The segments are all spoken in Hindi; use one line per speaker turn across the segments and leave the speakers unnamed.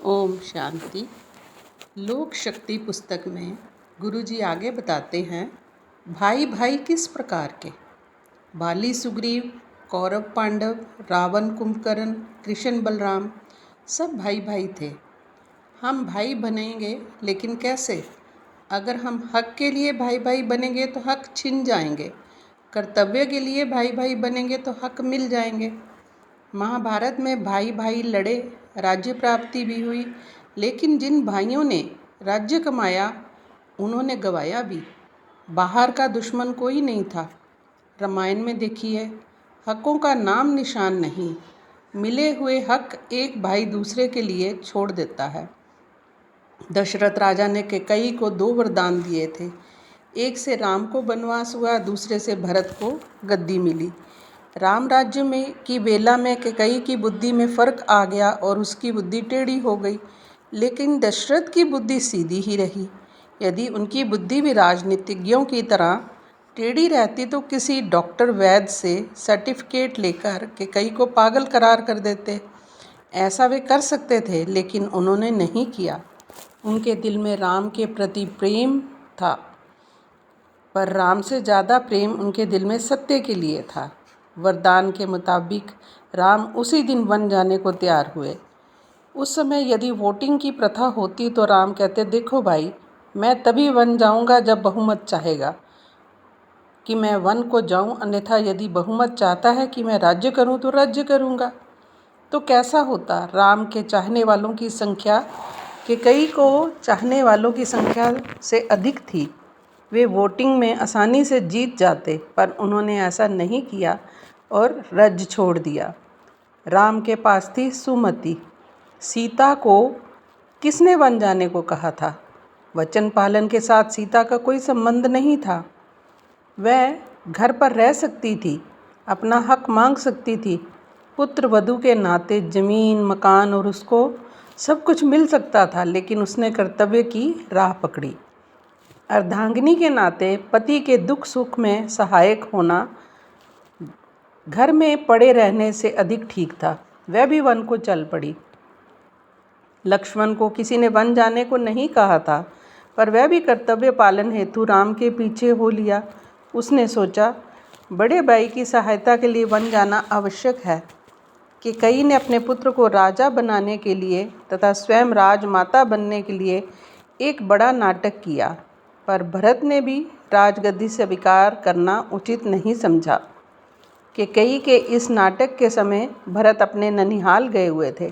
ओम शांति। लोक शक्ति पुस्तक में गुरुजी आगे बताते हैं, भाई भाई किस प्रकार के। बाली सुग्रीव, कौरव पांडव, रावण कुंभकर्ण, कृष्ण बलराम सब भाई भाई थे। हम भाई बनेंगे लेकिन कैसे? अगर हम हक के लिए भाई भाई बनेंगे तो हक छिन जाएंगे, कर्तव्य के लिए भाई भाई बनेंगे तो हक मिल जाएंगे। महाभारत में भाई भाई लड़े, राज्य प्राप्ति भी हुई, लेकिन जिन भाइयों ने राज्य कमाया उन्होंने गवाया भी। बाहर का दुश्मन कोई नहीं था। रामायण में देखिए, हकों का नाम निशान नहीं। मिले हुए हक एक भाई दूसरे के लिए छोड़ देता है। दशरथ राजा ने कैकेयी को 2 वरदान दिए थे। एक से राम को वनवास हुआ, दूसरे से भरत को गद्दी मिली। राम राज्य में की बेला में कैकेयी की बुद्धि में फ़र्क आ गया और उसकी बुद्धि टेढ़ी हो गई, लेकिन दशरथ की बुद्धि सीधी ही रही। यदि उनकी बुद्धि भी राजनीतिज्ञों की तरह टेढ़ी रहती तो किसी डॉक्टर वैद्य से सर्टिफिकेट लेकर कैकेयी को पागल करार कर देते। ऐसा वे कर सकते थे, लेकिन उन्होंने नहीं किया। उनके दिल में राम के प्रति प्रेम था, पर राम से ज़्यादा प्रेम उनके दिल में सत्य के लिए था। वरदान के मुताबिक राम उसी दिन वन जाने को तैयार हुए। उस समय यदि वोटिंग की प्रथा होती तो राम कहते, देखो भाई, मैं तभी वन जाऊंगा जब बहुमत चाहेगा कि मैं वन को जाऊं, अन्यथा यदि बहुमत चाहता है कि मैं राज्य करूं तो राज्य करूंगा। तो कैसा होता? राम के चाहने वालों की संख्या कैकेयी को चाहने वालों की संख्या से अधिक थी। वे वोटिंग में आसानी से जीत जाते, पर उन्होंने ऐसा नहीं किया और राज्य छोड़ दिया। राम के पास थी सुमति। सीता को किसने वन जाने को कहा था? वचन पालन के साथ सीता का कोई संबंध नहीं था। वह घर पर रह सकती थी, अपना हक मांग सकती थी। पुत्र वधू के नाते जमीन, मकान और उसको सब कुछ मिल सकता था, लेकिन उसने कर्तव्य की राह पकड़ी। अर्धांगिनी के नाते पति के दुख सुख में सहायक होना घर में पड़े रहने से अधिक ठीक था। वह भी वन को चल पड़ी। लक्ष्मण को किसी ने वन जाने को नहीं कहा था, पर वह भी कर्तव्य पालन हेतु राम के पीछे हो लिया। उसने सोचा, बड़े भाई की सहायता के लिए वन जाना आवश्यक है। कैकेयी ने अपने पुत्र को राजा बनाने के लिए तथा स्वयं राजमाता बनने के लिए एक बड़ा नाटक किया, पर भरत ने भी राजगद्दी से स्वीकार करना उचित नहीं समझा। कैकेयी के इस नाटक के समय भरत अपने ननिहाल गए हुए थे।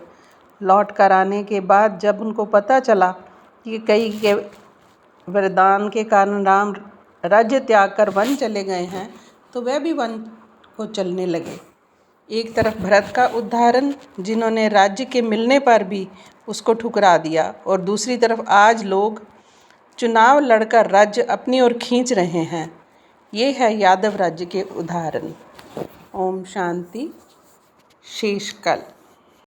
लौट कर आने के बाद जब उनको पता चला कि कैकेयी के वरदान के कारण राम राज्य त्याग कर वन चले गए हैं, तो वह भी वन को चलने लगे। एक तरफ भरत का उदाहरण, जिन्होंने राज्य के मिलने पर भी उसको ठुकरा दिया, और दूसरी तरफ आज लोग चुनाव लड़कर राज्य अपनी ओर खींच रहे हैं। ये है यादव राज्य के उदाहरण। ओम शांति। शेष कल।